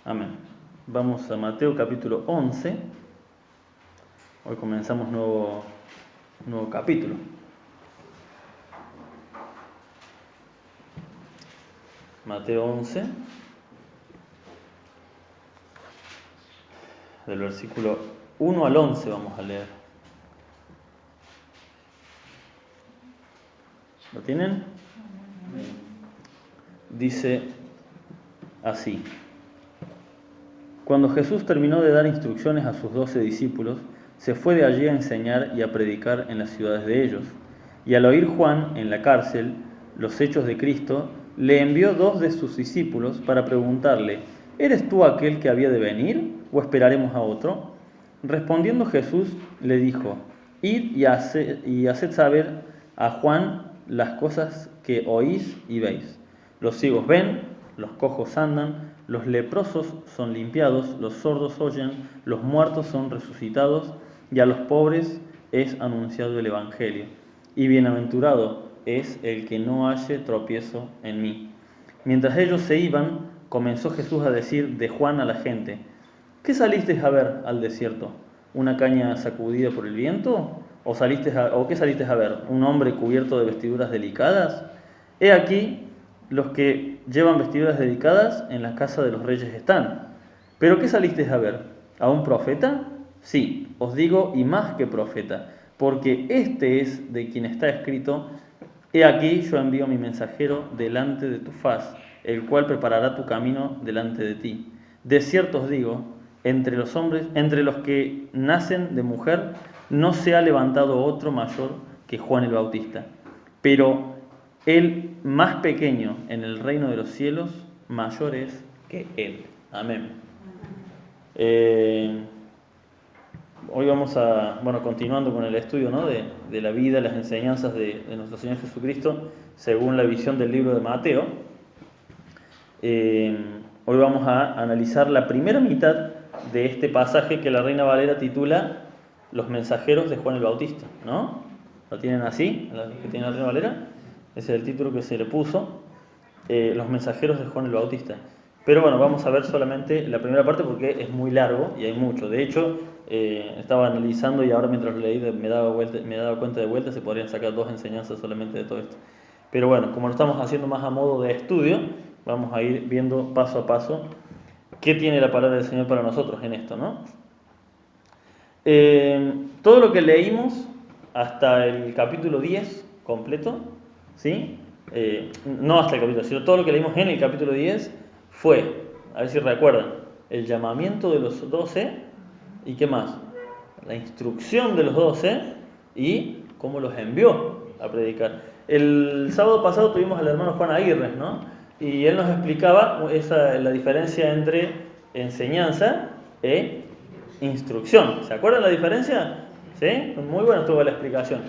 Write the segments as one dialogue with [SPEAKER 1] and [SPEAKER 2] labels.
[SPEAKER 1] Amén. Vamos a Mateo capítulo 11. Hoy comenzamos nuevo capítulo. Mateo 11, del versículo 1 al 11 vamos a leer. ¿Lo tienen? Dice así: Cuando Jesús terminó de dar instrucciones a sus 12 discípulos, se fue de allí a enseñar y a predicar en las ciudades de ellos. Y al oír Juan en la cárcel los hechos de Cristo, le envió 2 de sus discípulos para preguntarle: ¿Eres tú aquel que había de venir o esperaremos a otro? Respondiendo Jesús le dijo: Id y haced saber a Juan las cosas que oís y veis. Los ciegos ven, los cojos andan, los leprosos son limpiados, los sordos oyen, los muertos son resucitados, y a los pobres es anunciado el Evangelio. Y bienaventurado es el que no halle tropiezo en mí. Mientras ellos se iban, comenzó Jesús a decir de Juan a la gente: ¿Qué salisteis a ver al desierto? ¿Una caña sacudida por el viento? ¿O qué salisteis a ver? ¿Un hombre cubierto de vestiduras delicadas? He aquí, los que llevan vestiduras delicadas en la casa de los reyes están. ¿Pero qué salisteis a ver? ¿A un profeta? Sí, os digo, y más que profeta, porque este es de quien está escrito: He aquí yo envío mi mensajero delante de tu faz, el cual preparará tu camino delante de ti. De cierto os digo, entre los hombres, entre los que nacen de mujer, no se ha levantado otro mayor que Juan el Bautista. Pero el más pequeño en el reino de los cielos, mayor es que él. Amén. Hoy vamos continuando con el estudio, ¿no?, de la vida, las enseñanzas de nuestro Señor Jesucristo, según la visión del libro de Mateo. Hoy vamos a analizar la primera mitad de este pasaje que la Reina Valera titula Los mensajeros de Juan el Bautista, ¿no? ¿Lo tienen así? ¿Los que tiene la Reina Valera? Ese es el título que se le puso, Los mensajeros de Juan el Bautista. Pero bueno, vamos a ver solamente la primera parte porque es muy largo y hay mucho. De hecho, estaba analizando y ahora mientras lo leí me he dado cuenta de vuelta, se podrían sacar 2 enseñanzas solamente de todo esto. Pero bueno, como lo estamos haciendo más a modo de estudio, vamos a ir viendo paso a paso qué tiene la palabra del Señor para nosotros en esto, ¿no? Todo lo que leímos hasta el capítulo 10 completo, ¿sí? No hasta el capítulo, sino todo lo que leímos en el capítulo 10 fue, a ver si recuerdan, el llamamiento de los 12 y ¿qué más? La instrucción de los 12 y cómo los envió a predicar. El sábado pasado tuvimos al hermano Juan Aguirre, ¿no? Y él nos explicaba la diferencia entre enseñanza e instrucción. ¿Se acuerdan la diferencia? ¿Sí? Muy buena estuvo la explicación.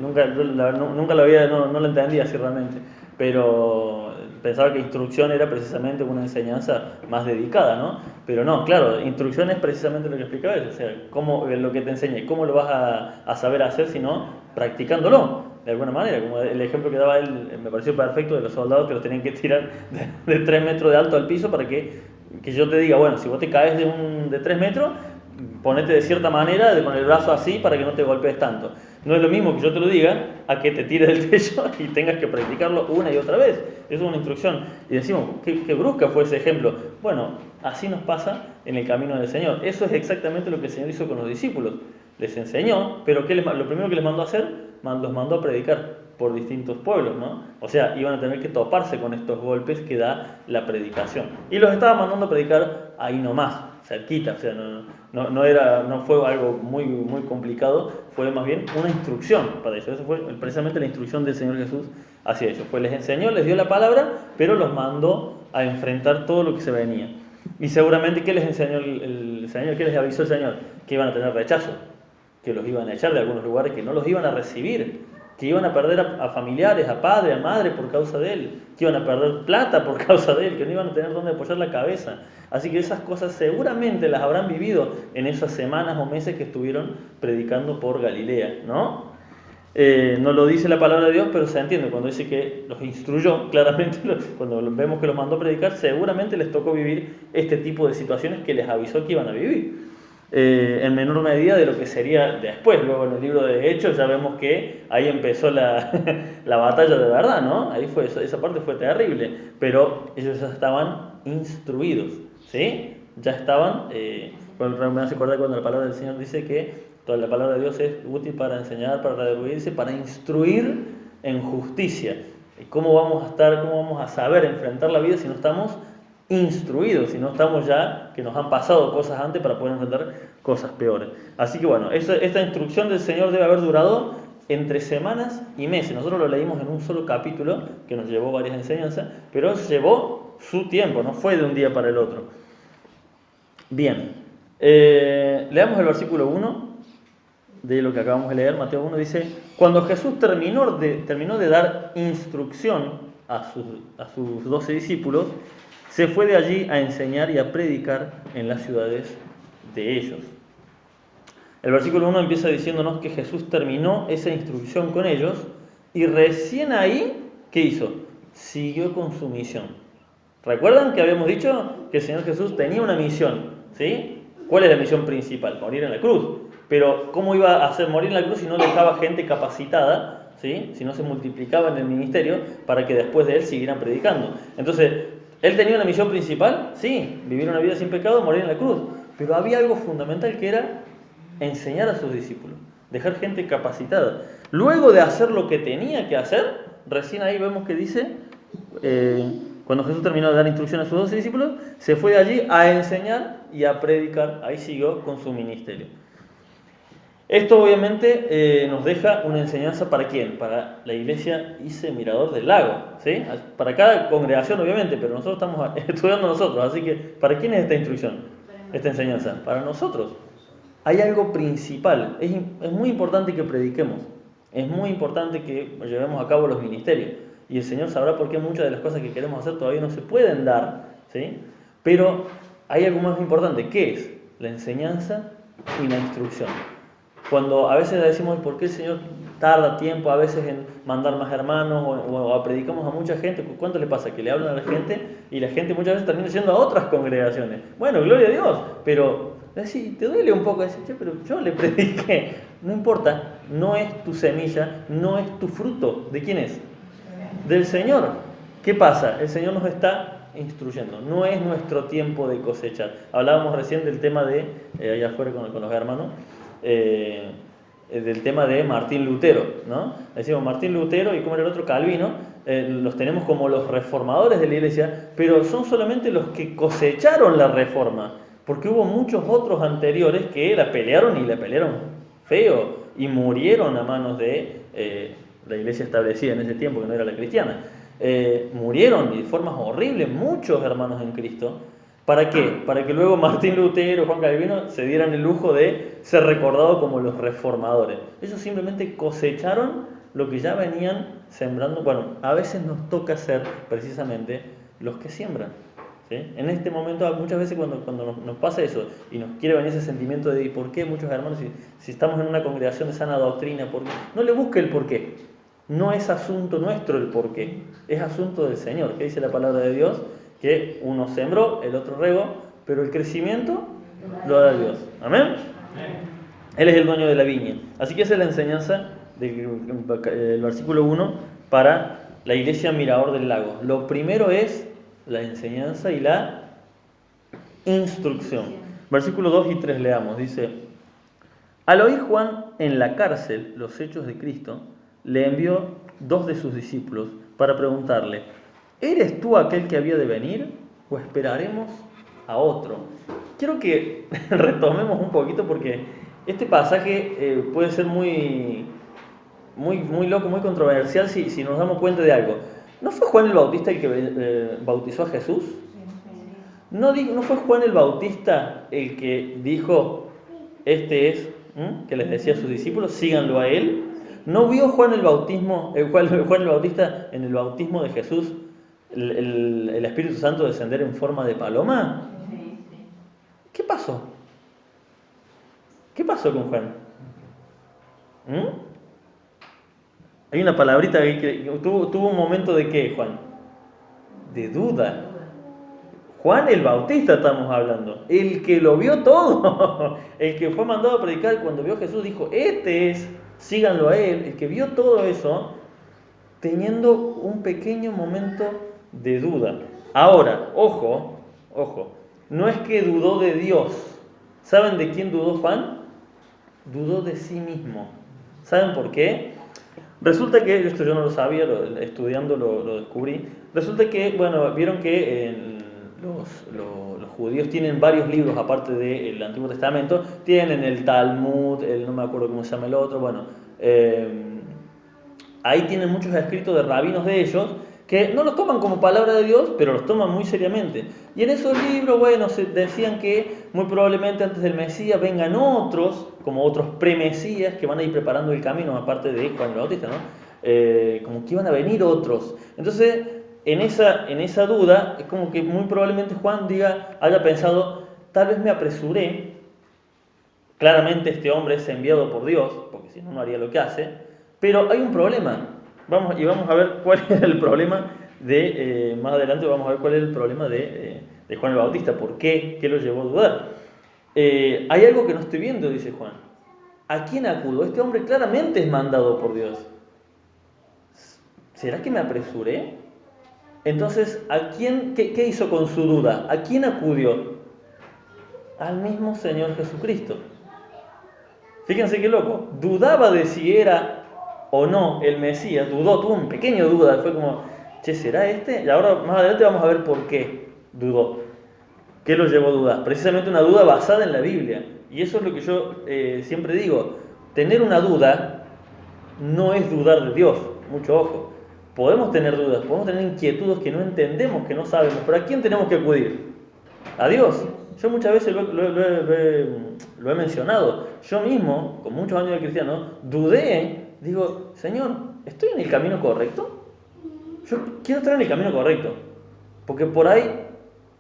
[SPEAKER 1] Nunca no la entendía así realmente, pero pensaba que instrucción era precisamente una enseñanza más dedicada, ¿no? Pero no, claro, instrucción es precisamente lo que explicaba él, o sea, lo que te enseñe, cómo lo vas a saber hacer, sino practicándolo, de alguna manera, como el ejemplo que daba él me pareció perfecto de los soldados que los tenían que tirar de 3 metros de alto al piso para que yo te diga, bueno, si vos te caes de 3 metros, ponete de cierta manera, con el brazo así para que no te golpees tanto. No es lo mismo que yo te lo diga a que te tires del techo y tengas que practicarlo una y otra vez. Eso es una instrucción. Y decimos, qué brusca fue ese ejemplo. Bueno, así nos pasa en el camino del Señor. Eso es exactamente lo que el Señor hizo con los discípulos. Les enseñó, pero lo primero que les mandó a hacer, los mandó a predicar por distintos pueblos, ¿no? O sea, iban a tener que toparse con estos golpes que da la predicación. Y los estaba mandando a predicar ahí nomás, cerquita, o sea, no fue algo muy, muy complicado, fue más bien una instrucción para ellos. Eso fue precisamente la instrucción del Señor Jesús hacia ellos. Pues les enseñó, les dio la palabra, pero los mandó a enfrentar todo lo que se venía. Y seguramente, ¿qué les enseñó el Señor? ¿Qué les avisó el Señor? Que iban a tener rechazo, que los iban a echar de algunos lugares, que no los iban a recibir, que iban a perder a familiares, a padre, a madre por causa de él, que iban a perder plata por causa de él, que no iban a tener dónde apoyar la cabeza. Así que esas cosas seguramente las habrán vivido en esas semanas o meses que estuvieron predicando por Galilea, ¿no? No lo dice la palabra de Dios, pero se entiende cuando dice que los instruyó, claramente cuando vemos que los mandó a predicar, seguramente les tocó vivir este tipo de situaciones que les avisó que iban a vivir. En menor medida de lo que sería después. Luego en el libro de Hechos ya vemos que ahí empezó la, la batalla de verdad, ¿no? Ahí fue, esa parte fue terrible, pero ellos ya estaban instruidos, ¿sí? Ya estaban, me hace acordar cuando la palabra del Señor dice que toda la palabra de Dios es útil para enseñar, para redarguirse, para instruir en justicia. ¿Cómo vamos a estar, cómo vamos a saber enfrentar la vida si no estamos instruidos, si no estamos ya, que nos han pasado cosas antes para poder enfrentar cosas peores? Así que bueno, esta instrucción del Señor debe haber durado entre semanas y meses. Nosotros lo leímos en un solo capítulo, que nos llevó varias enseñanzas, pero llevó su tiempo, no fue de un día para el otro. Bien, leamos el versículo 1 de lo que acabamos de leer. Mateo 1 dice: cuando Jesús terminó de dar instrucción a sus 12 discípulos, se fue de allí a enseñar y a predicar en las ciudades de ellos. El versículo 1 empieza diciéndonos que Jesús terminó esa instrucción con ellos y recién ahí, ¿qué hizo? Siguió con su misión. ¿Recuerdan que habíamos dicho que el Señor Jesús tenía una misión? ¿Sí? ¿Cuál es la misión principal? Morir en la cruz. Pero ¿cómo iba a hacer morir en la cruz si no dejaba gente capacitada? ¿Sí? Si no se multiplicaba en el ministerio para que después de él siguieran predicando. Entonces, ¿él tenía una misión principal? Sí, vivir una vida sin pecado, morir en la cruz. Pero había algo fundamental que era enseñar a sus discípulos, dejar gente capacitada. Luego de hacer lo que tenía que hacer, recién ahí vemos que dice, cuando Jesús terminó de dar instrucción a sus 12 discípulos, se fue de allí a enseñar y a predicar. Ahí siguió con su ministerio. Esto obviamente nos deja una enseñanza ¿para quién? Para la iglesia ICE Mirador del Lago, ¿sí? Para cada congregación obviamente, pero nosotros estamos estudiando nosotros, así que ¿para quién es esta instrucción? Esta enseñanza, para nosotros. Hay algo principal, es muy importante que prediquemos, es muy importante que llevemos a cabo los ministerios, y el Señor sabrá por qué muchas de las cosas que queremos hacer todavía no se pueden dar, ¿sí? Pero hay algo más importante, ¿qué es? La enseñanza y la instrucción. Cuando a veces decimos, ¿por qué el Señor tarda tiempo a veces en mandar más hermanos o predicamos a mucha gente? ¿Cuánto le pasa? Que le hablan a la gente y la gente muchas veces termina yendo a otras congregaciones. Bueno, gloria a Dios, pero te duele un poco decir, che, pero yo le prediqué. No importa, no es tu semilla, no es tu fruto. ¿De quién es? Del Señor. ¿Qué pasa? El Señor nos está instruyendo. No es nuestro tiempo de cosechar. Hablábamos recién del tema de, allá afuera con los hermanos, del tema de Martín Lutero, ¿no? Decimos Martín Lutero y como era el otro Calvino, los tenemos como los reformadores de la iglesia, pero son solamente los que cosecharon la reforma, porque hubo muchos otros anteriores que la pelearon y la pelearon feo y murieron a manos de la iglesia establecida en ese tiempo, que no era la cristiana. Murieron de formas horribles muchos hermanos en Cristo. ¿Para qué? Para que luego Martín Lutero, Juan Calvino se dieran el lujo de ser recordados como los reformadores. Ellos simplemente cosecharon lo que ya venían sembrando. Bueno, a veces nos toca ser precisamente los que siembran, ¿sí? En este momento, muchas veces cuando nos pasa eso y nos quiere venir ese sentimiento de ¿por qué muchos hermanos, si estamos en una congregación de sana doctrina, ¿por qué? No le busque el por qué. No es asunto nuestro el por qué, es asunto del Señor. ¿Qué dice la palabra de Dios? Que uno sembró, el otro regó, pero el crecimiento lo da Dios. ¿Amén? Él es el dueño de la viña. Así que esa es la enseñanza del versículo 1 para la iglesia Mirador del Lago. Lo primero es la enseñanza y la instrucción. Versículos 2 y 3 leamos. Dice: al oír Juan en la cárcel los hechos de Cristo, le envió 2 de sus discípulos para preguntarle: ¿eres tú aquel que había de venir o esperaremos a otro? Quiero que retomemos un poquito porque este pasaje puede ser muy loco, muy controversial si nos damos cuenta de algo. ¿No fue Juan el Bautista el que bautizó a Jesús? ¿No fue Juan el Bautista el que dijo, este es, que les decía a sus discípulos, síganlo a él? ¿No vio Juan el Bautista en el bautismo de Jesús el Espíritu Santo descender en forma de paloma? ¿Qué pasó? ¿Qué pasó con Juan? Hay una palabrita que tuvo un momento de ¿qué, Juan? De duda. Juan el Bautista estamos hablando, el que lo vio todo, el que fue mandado a predicar cuando vio a Jesús dijo, este es, síganlo a él, el que vio todo eso, teniendo un pequeño momento de duda. Ahora, ojo, no es que dudó de Dios. ¿Saben de quién dudó Juan? Dudó de sí mismo. ¿Saben por qué? Resulta que, esto yo no lo sabía, estudiando lo descubrí, resulta que, bueno, vieron que los judíos tienen varios libros aparte del Antiguo Testamento, tienen el Talmud, no me acuerdo cómo se llama el otro, bueno, ahí tienen muchos escritos de rabinos de ellos que no los toman como palabra de Dios, pero los toman muy seriamente. Y en esos libros, bueno, se decían que muy probablemente antes del Mesías vengan otros, como otros pre-Mesías, que van a ir preparando el camino, aparte de Juan el Bautista, ¿no? Como que iban a venir otros. Entonces, en esa duda, es como que muy probablemente Juan haya pensado, tal vez me apresuré, claramente este hombre es enviado por Dios, porque si no, no haría lo que hace, pero hay un problema. Vamos a ver cuál es el problema más adelante vamos a ver cuál es el problema de Juan el Bautista, por qué, qué lo llevó a dudar. Hay algo que no estoy viendo, dice Juan. ¿A quién acudo? Este hombre claramente es mandado por Dios. ¿Será que me apresuré? Entonces, qué hizo con su duda? ¿A quién acudió? Al mismo Señor Jesucristo. Fíjense qué loco, dudaba de si era o no el Mesías, tuvo un pequeño duda, fue como, che, ¿será este? Y ahora más adelante vamos a ver por qué dudó, qué lo llevó a dudar, precisamente una duda basada en la Biblia, y eso es lo que yo siempre digo, tener una duda no es dudar de Dios, mucho ojo, podemos tener dudas, podemos tener inquietudes que no entendemos, que no sabemos, pero ¿a quién tenemos que acudir? A Dios. Yo muchas veces lo he mencionado. Yo mismo, con muchos años de cristiano, dudé. Digo, Señor, ¿estoy en el camino correcto? Yo quiero estar en el camino correcto. Porque por ahí,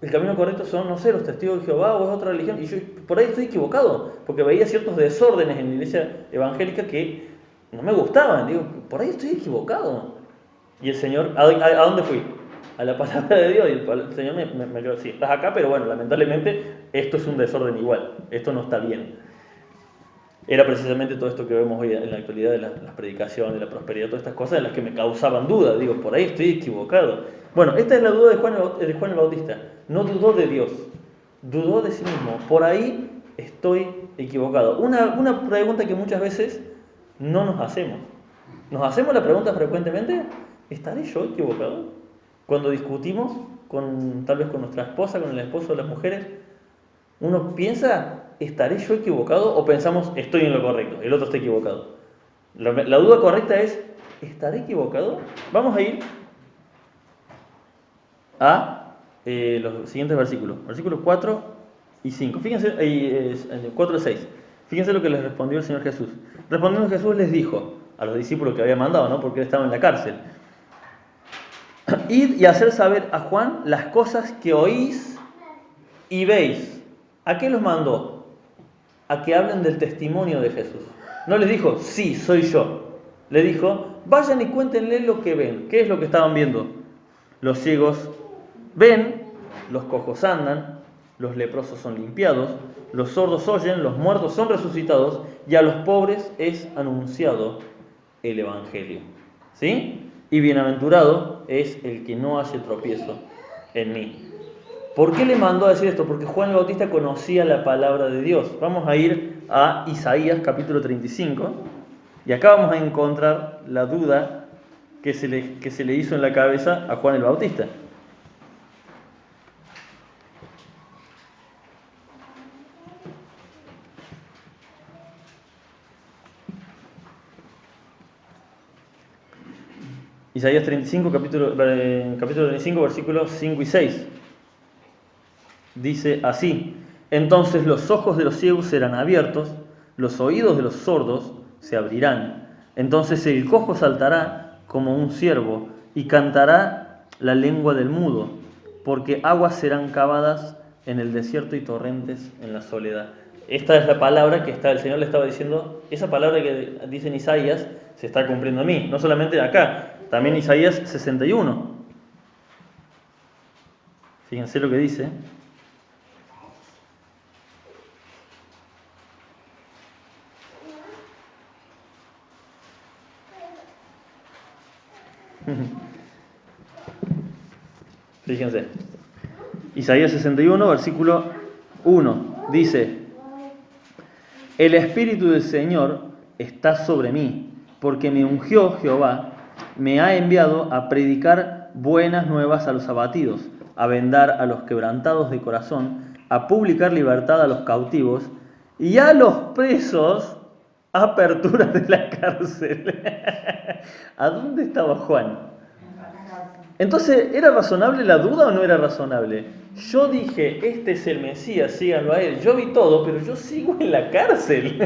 [SPEAKER 1] el camino correcto son, no sé, los testigos de Jehová o es otra religión. Y yo por ahí estoy equivocado. Porque veía ciertos desórdenes en la iglesia evangélica que no me gustaban. Digo, por ahí estoy equivocado. Y el Señor, ¿a dónde fui? A la palabra de Dios, y el Señor me quedó, sí, estás acá, pero bueno, lamentablemente esto es un desorden igual, esto no está bien. Era precisamente todo esto que vemos hoy en la actualidad de las predicaciones, de la prosperidad, todas estas cosas en las que me causaban duda, digo, por ahí estoy equivocado. Bueno, esta es la duda de Juan el Bautista, no dudó de Dios, dudó de sí mismo, por ahí estoy equivocado. Una pregunta que muchas veces no nos hacemos. ¿Nos hacemos la pregunta frecuentemente? ¿Estaré yo equivocado? Cuando discutimos, tal vez con nuestra esposa, con el esposo de las mujeres, uno piensa, ¿estaré yo equivocado? O pensamos, estoy en lo correcto, el otro está equivocado. La duda correcta es, ¿estaré equivocado? Vamos a ir a los siguientes versículos. Versículos 4 y 5. Fíjense, 4 y 6. Fíjense lo que les respondió el Señor Jesús. Respondiendo Jesús les dijo a los discípulos que había mandado, ¿no? Porque él estaba en la cárcel. Id y hacer saber a Juan las cosas que oís y veis. ¿A qué los mandó? A que hablen del testimonio de Jesús. No les dijo, sí, soy yo. Le dijo, vayan y cuéntenle lo que ven. ¿Qué es lo que estaban viendo? Los ciegos ven, los cojos andan, los leprosos son limpiados, los sordos oyen, los muertos son resucitados y a los pobres es anunciado el Evangelio. ¿Sí? Y bienaventurado es el que no hace tropiezo en mí. ¿Por qué le mandó a decir esto? Porque Juan el Bautista conocía la palabra de Dios. Vamos a ir a Isaías capítulo 35 y acá vamos a encontrar la duda que se le hizo en la cabeza a Juan el Bautista. Isaías 35, capítulo 35, versículos 5 y 6. Dice así: entonces los ojos de los ciegos serán abiertos, los oídos de los sordos se abrirán. Entonces el cojo saltará como un ciervo y cantará la lengua del mudo, porque aguas serán cavadas en el desierto y torrentes en la soledad. esta es la palabra que el Señor le estaba diciendo, esa palabra que dice en Isaías se está cumpliendo a mí, no solamente acá, también Isaías 61. Fíjense lo que dice. Fíjense. Isaías 61, versículo 1, dice: El Espíritu del Señor está sobre mí, porque me ungió Jehová, me ha enviado a predicar buenas nuevas a los abatidos, a vendar a los quebrantados de corazón, a publicar libertad a los cautivos y a los presos apertura de la cárcel. ¿A dónde estaba Juan? Entonces, ¿era razonable la duda o no era razonable? Yo dije, este es el Mesías, síganlo a él. Yo vi todo, pero yo sigo en la cárcel.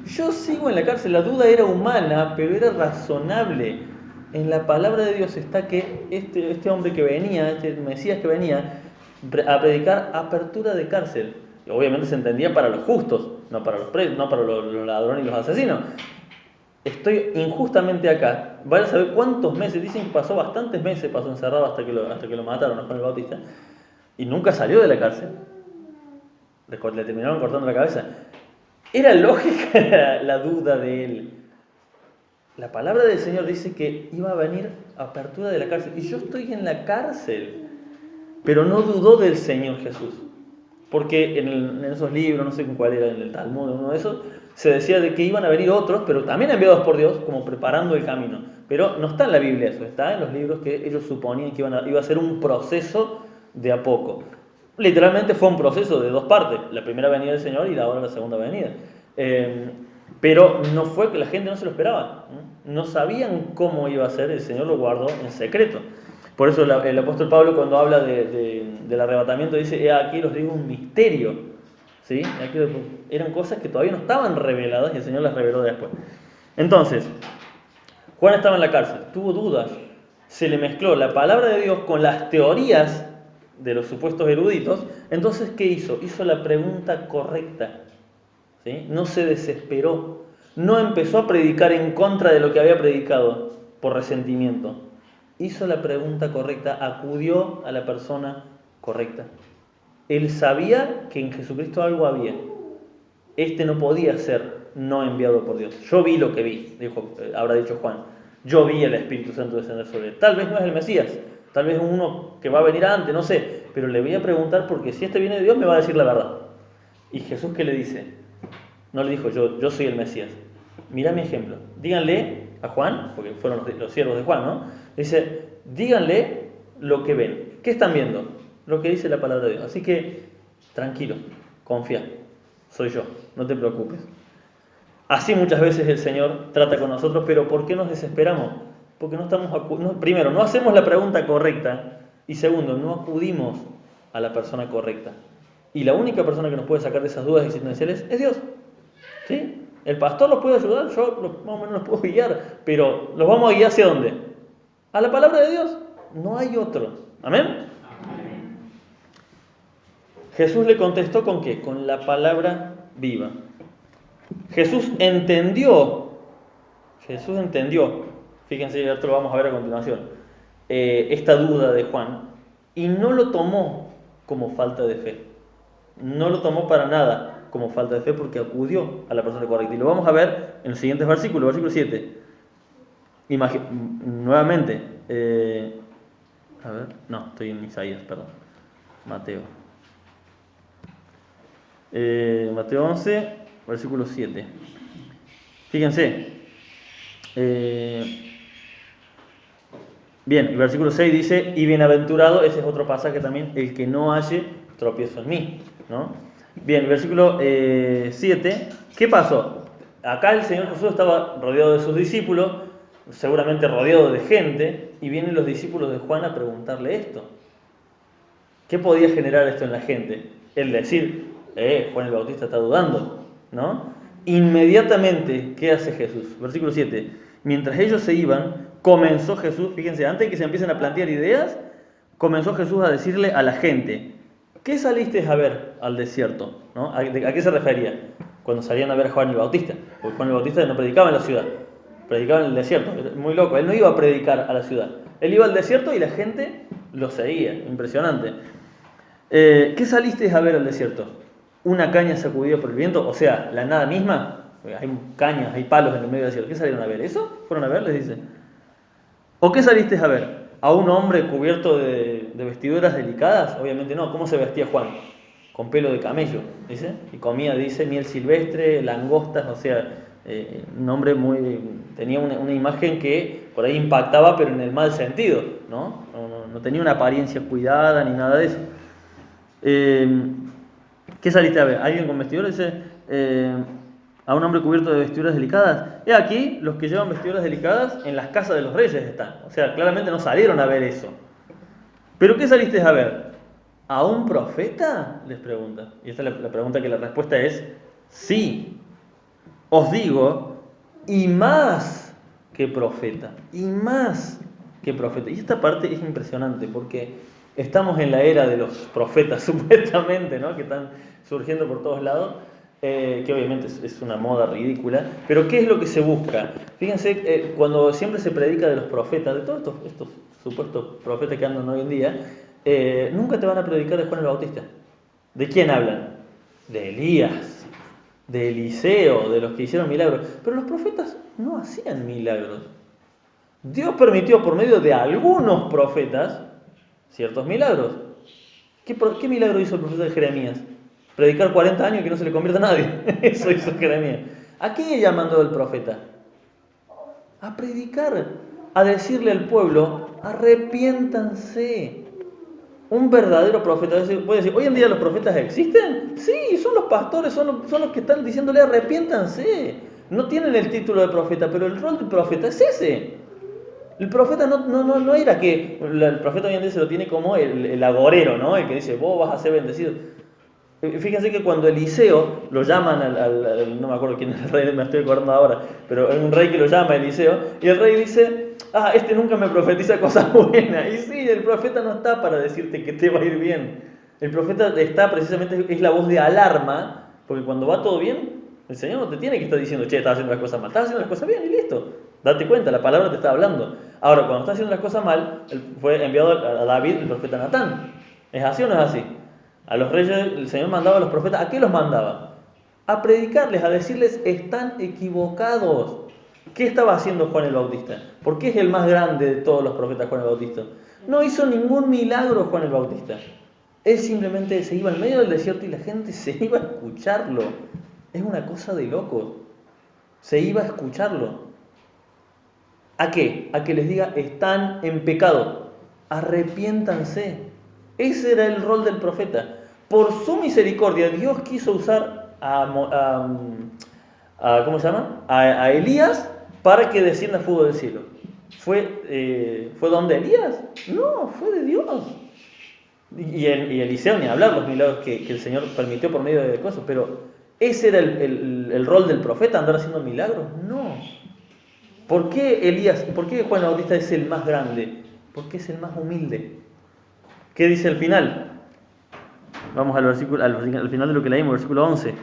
[SPEAKER 1] Yo sigo en la cárcel. La duda era humana, pero era razonable. En la palabra de Dios está que este hombre que venía, este Mesías que venía a predicar apertura de cárcel. Y obviamente se entendía para los justos, no para los presos, no para los ladrones y los asesinos. Estoy injustamente acá. Vaya a saber cuántos meses. Dicen que pasó bastantes meses, pasó encerrado hasta que lo mataron a Juan el Bautista. Y nunca salió de la cárcel. Le terminaron cortando la cabeza. Era lógica la duda de él. La palabra del Señor dice que iba a venir apertura de la cárcel. Y yo estoy en la cárcel. Pero no dudó del Señor Jesús. Porque en esos libros, no sé cuál era, en el Talmud, uno de esos, se decía de que iban a venir otros, pero también enviados por Dios, como preparando el camino. Pero no está en la Biblia eso, está en los libros que ellos suponían que iba a ser un proceso de a poco. Literalmente fue un proceso de dos partes, la primera venida del Señor y ahora la segunda venida. Pero no fue que la gente no se lo esperaba, no sabían cómo iba a ser, el Señor lo guardó en secreto. Por eso el apóstol Pablo, cuando habla del arrebatamiento, dice: aquí os digo un misterio. ¿Sí? Aquí eran cosas que todavía no estaban reveladas y el Señor las reveló después. Entonces, Juan estaba en la cárcel, tuvo dudas, se le mezcló la palabra de Dios con las teorías de los supuestos eruditos. Entonces, ¿qué hizo? Hizo la pregunta correcta. ¿Sí? No se desesperó, no empezó a predicar en contra de lo que había predicado por resentimiento. Hizo la pregunta correcta, acudió a la persona correcta. Él sabía que en Jesucristo algo había. Este no podía ser no enviado por Dios. Yo vi lo que vi, habrá dicho Juan. Yo vi el Espíritu Santo descender sobre él. Tal vez no es el Mesías, tal vez es uno que va a venir antes, no sé. Pero le voy a preguntar porque si este viene de Dios me va a decir la verdad. ¿Y Jesús qué le dice? No le dijo yo soy el Mesías. Mirá mi ejemplo. Díganle a Juan, porque fueron los siervos de Juan, ¿no? Dice, díganle lo que ven. ¿Qué están viendo? Lo que dice la palabra de Dios. Así que, tranquilo, confía. Soy yo, no te preocupes. Así muchas veces el Señor trata con nosotros, pero ¿por qué nos desesperamos? Porque primero, no hacemos la pregunta correcta y segundo, no acudimos a la persona correcta. Y la única persona que nos puede sacar de esas dudas existenciales es Dios. ¿Sí? El pastor los puede ayudar, yo más o menos los puedo guiar, pero ¿los vamos a guiar hacia dónde? A la palabra de Dios. No hay otro. ¿Amén? Amén. Jesús le contestó ¿con qué? Con la palabra viva. Jesús entendió, fíjense, esto lo vamos a ver a continuación, esta duda de Juan, y no lo tomó como falta de fe. No lo tomó para nada como falta de fe porque acudió a la persona correcta. Y lo vamos a ver en los siguientes versículos, versículo 7. Nuevamente, estoy en Isaías, perdón. Mateo. Mateo 11, versículo 7. Fíjense. Bien, el versículo 6 dice: y bienaventurado, ese es otro pasaje también, el que no halle tropiezo en mí, ¿no? Bien, versículo 7. ¿Qué pasó? Acá el Señor Jesús estaba rodeado de sus discípulos, seguramente rodeado de gente, y vienen los discípulos de Juan a preguntarle esto. ¿Qué podía generar esto en la gente? El decir, Juan el Bautista está dudando, ¿no? Inmediatamente, ¿qué hace Jesús? Versículo 7. Mientras ellos se iban, comenzó Jesús, fíjense, antes de que se empiecen a plantear ideas, comenzó Jesús a decirle a la gente: ¿qué salisteis a ver al desierto? ¿No? ¿A qué se refería? Cuando salían a ver a Juan el Bautista. Porque Juan el Bautista no predicaba en la ciudad, predicaba en el desierto. Muy loco, él no iba a predicar a la ciudad. Él iba al desierto y la gente lo seguía. Impresionante. ¿Qué salisteis a ver al desierto? ¿Una caña sacudida por el viento? O sea, la nada misma. Hay cañas, hay palos en el medio del desierto. ¿Qué salieron a ver? ¿Eso? ¿Fueron a ver? Les dice. ¿O qué salisteis a ver? ¿A un hombre cubierto de vestiduras delicadas? Obviamente no. ¿Cómo se vestía Juan? Con pelo de camello, dice. Y comía, dice, miel silvestre, langostas, o sea, un hombre tenía una imagen que por ahí impactaba, pero en el mal sentido, ¿no? No tenía una apariencia cuidada ni nada de eso. ¿Qué saliste a ver? ¿Alguien con vestiduras? Dice, a un hombre cubierto de vestiduras delicadas. Y aquí, los que llevan vestiduras delicadas en las casas de los reyes están. O sea, claramente no salieron a ver eso. ¿Pero qué saliste a ver? ¿A un profeta? Les pregunta. Y esta es la pregunta que la respuesta es sí. Os digo, y más que profeta. Y más que profeta. Y esta parte es impresionante porque estamos en la era de los profetas, supuestamente, ¿no? Que están surgiendo por todos lados. Que obviamente es una moda ridícula. Pero ¿qué es lo que se busca? Fíjense, cuando siempre se predica de los profetas, de todos estos supuestos profetas que andan hoy en día, nunca te van a predicar de Juan el Bautista. ¿De quién hablan? De Elías, de Eliseo, de los que hicieron milagros. Pero los profetas no hacían milagros. Dios permitió por medio de algunos profetas ciertos milagros. ¿Qué milagro hizo el profeta de Jeremías? Predicar 40 años y que no se le convierta a nadie. Eso hizo Jeremías. ¿A qué ella mandó el profeta? A predicar, a decirle al pueblo, arrepiéntanse. Un verdadero profeta. Puede decir, ¿hoy en día los profetas existen? Sí, son los pastores, son los que están diciéndole arrepiéntanse. No tienen el título de profeta, pero el rol del profeta es ese. El profeta no era que, el profeta hoy en día se lo tiene como el agorero, ¿no? El que dice, vos vas a ser bendecido. Fíjense que cuando Eliseo lo llaman no me acuerdo quién es el rey, me estoy acordando ahora, pero hay un rey que lo llama Eliseo, y el rey dice, este nunca me profetiza cosas buenas. Y sí, el profeta no está para decirte que te va a ir bien. El profeta está precisamente, es la voz de alarma, porque cuando va todo bien, el Señor no te tiene que estar diciendo, che, estás haciendo las cosas mal, estás haciendo las cosas bien y listo. Date cuenta, la palabra te está hablando. Ahora, cuando estás haciendo las cosas mal, fue enviado a David el profeta Natán. ¿Es así o no es así? A los reyes el Señor mandaba a los profetas. ¿A qué los mandaba? A predicarles, a decirles, están equivocados. ¿Qué estaba haciendo Juan el Bautista? ¿Por qué es el más grande de todos los profetas Juan el Bautista? No hizo ningún milagro Juan el Bautista. Él simplemente se iba en medio del desierto y la gente se iba a escucharlo. Es una cosa de loco. Se iba a escucharlo. ¿A qué? A que les diga, están en pecado. Arrepiéntanse. Ese era el rol del profeta. Por su misericordia, Dios quiso usar ¿cómo se llama? A Elías para que descienda fuego del cielo. ¿Fue don de Elías? No, fue de Dios. Y Eliseo, ni hablar los milagros que el Señor permitió por medio de cosas. Pero ¿ese era el rol del profeta, andar haciendo milagros? No. ¿Por qué Juan el Bautista es el más grande? Porque es el más humilde. ¿Qué dice al final? Vamos al final de lo que leímos, versículo 11.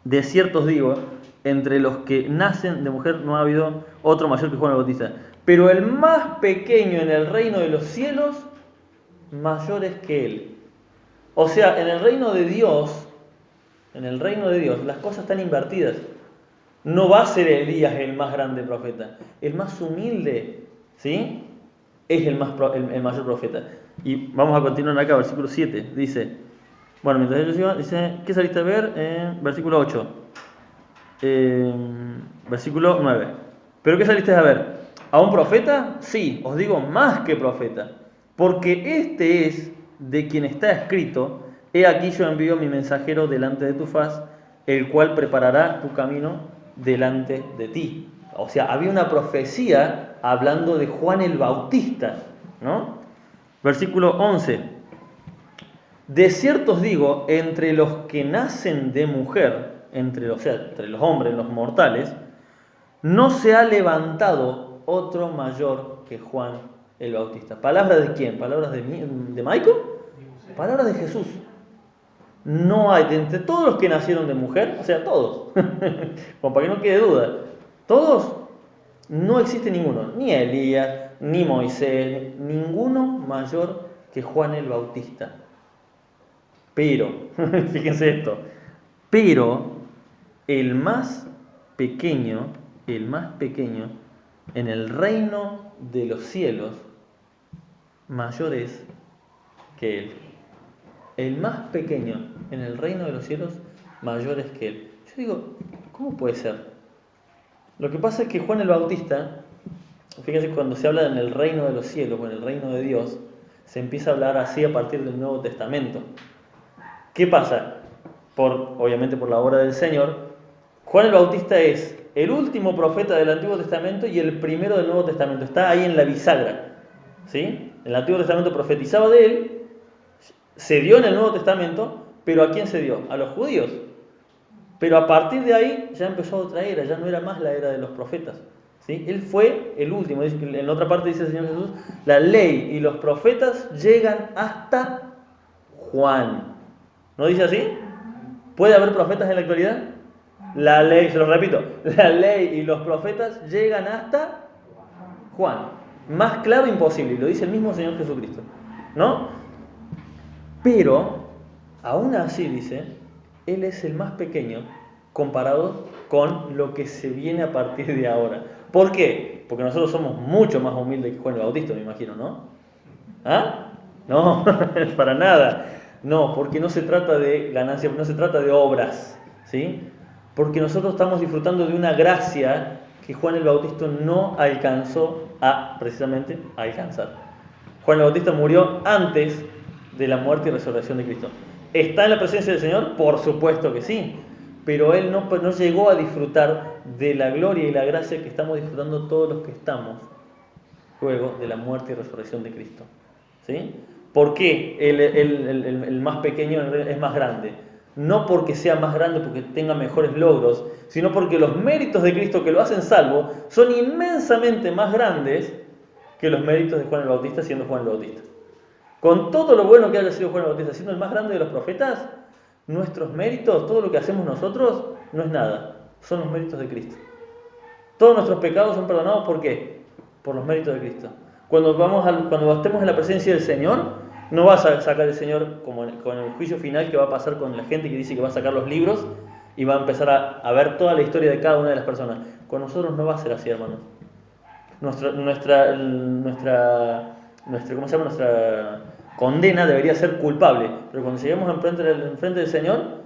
[SPEAKER 1] De cierto os digo, entre los que nacen de mujer no ha habido otro mayor que Juan el Bautista. Pero el más pequeño en el reino de los cielos, mayor es que él. O sea, en el reino de Dios, las cosas están invertidas. No va a ser Elías el más grande profeta. El más humilde, ¿sí? Es el mayor profeta. Y vamos a continuar acá, versículo 7. Dice, bueno, mientras ellos iban, dice, ¿qué saliste a ver? Versículo 8. Versículo 9. ¿Pero qué saliste a ver? ¿A un profeta? Sí, os digo más que profeta. Porque este es de quien está escrito, he aquí yo envío mi mensajero delante de tu faz, el cual preparará tu camino delante de ti. O sea, había una profecía hablando de Juan el Bautista, ¿no? Versículo 11. De cierto os digo, entre los que nacen de mujer, entre los hombres, los mortales, no se ha levantado otro mayor que Juan el Bautista. ¿Palabras de quién? ¿Palabras de Michael? Palabras de Jesús. No hay, de entre todos los que nacieron de mujer, o sea, todos, como para que no quede duda, todos, no existe ninguno, ni Elías, ni Moisés, ninguno mayor que Juan el Bautista. Pero, fíjense esto, pero el más pequeño, el más pequeño en el reino de los cielos, mayor es que él. El más pequeño en el reino de los cielos, mayor es que él. Yo digo, ¿cómo puede ser? Lo que pasa es que Juan el Bautista, fíjense, cuando se habla en el reino de los cielos o en el reino de Dios, se empieza a hablar así a partir del Nuevo Testamento. ¿Qué pasa? Obviamente por la obra del Señor, Juan el Bautista es el último profeta del Antiguo Testamento y el primero del Nuevo Testamento. Está ahí en la bisagra. ¿Sí? El Antiguo Testamento profetizaba de él, se dio en el Nuevo Testamento, pero ¿a quién se dio? A los judíos. Pero a partir de ahí ya empezó otra era, ya no era más la era de los profetas. ¿Sí? Él fue el último. En otra parte dice el Señor Jesús, la ley y los profetas llegan hasta Juan. ¿No dice así? ¿Puede haber profetas en la actualidad? La ley, se lo repito, la ley y los profetas llegan hasta Juan. Más claro imposible, y lo dice el mismo Señor Jesucristo. ¿No? Pero, aún así dice, Él es el más pequeño comparado con lo que se viene a partir de ahora. ¿Por qué? Porque nosotros somos mucho más humildes que Juan el Bautista, me imagino, ¿no? ¿Ah? No, para nada. No, porque no se trata de ganancia, no se trata de obras, ¿sí? Porque nosotros estamos disfrutando de una gracia que Juan el Bautista no alcanzó precisamente a alcanzar. Juan el Bautista murió antes de la muerte y resurrección de Cristo. ¿Está en la presencia del Señor? Por supuesto que sí, pero él no llegó a disfrutar de la gloria y la gracia que estamos disfrutando todos los que estamos luego de la muerte y resurrección de Cristo. ¿Sí? ¿Por qué el más pequeño es más grande? No porque sea más grande, porque tenga mejores logros, sino porque los méritos de Cristo que lo hacen salvo son inmensamente más grandes que los méritos de Juan el Bautista siendo Juan el Bautista. Con todo lo bueno que haya sido Juan el Bautista siendo el más grande de los profetas, nuestros méritos, todo lo que hacemos nosotros, no es nada, son los méritos de Cristo. Todos nuestros pecados son perdonados, ¿por qué? Por los méritos de Cristo. Cuando estemos en la presencia del Señor, no vas a sacar el Señor como con el juicio final que va a pasar con la gente que dice que va a sacar los libros y va a empezar a ver toda la historia de cada una de las personas. Con nosotros no va a ser así, hermanos. Nuestra condena debería ser culpable, pero cuando lleguemos enfrente del Señor,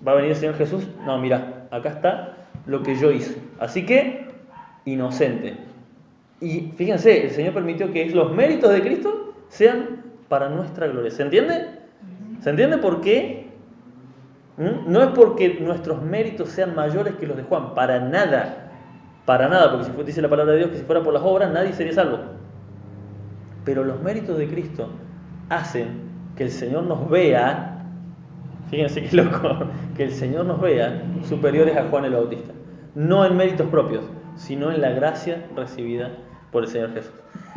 [SPEAKER 1] va a venir el Señor Jesús. No, mira, acá está lo que yo hice. Así que, inocente. Y fíjense, el Señor permitió que los méritos de Cristo sean para nuestra gloria. ¿Se entiende? ¿Se entiende por qué? No es porque nuestros méritos sean mayores que los de Juan, para nada. Para nada, porque dice la palabra de Dios que si fuera por las obras nadie sería salvo. Pero los méritos de Cristo hacen que el Señor nos vea, fíjense qué loco, que el Señor nos vea superiores a Juan el Bautista. No en méritos propios, sino en la gracia recibida por el Señor Jesús.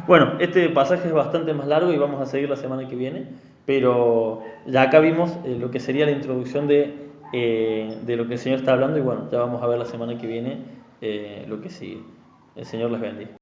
[SPEAKER 1] Bueno, este pasaje es bastante más largo y vamos a seguir la semana que viene, pero ya acá vimos lo que sería la introducción de lo que el Señor está hablando y bueno, ya vamos a ver la semana que viene lo que sigue. El Señor les bendiga.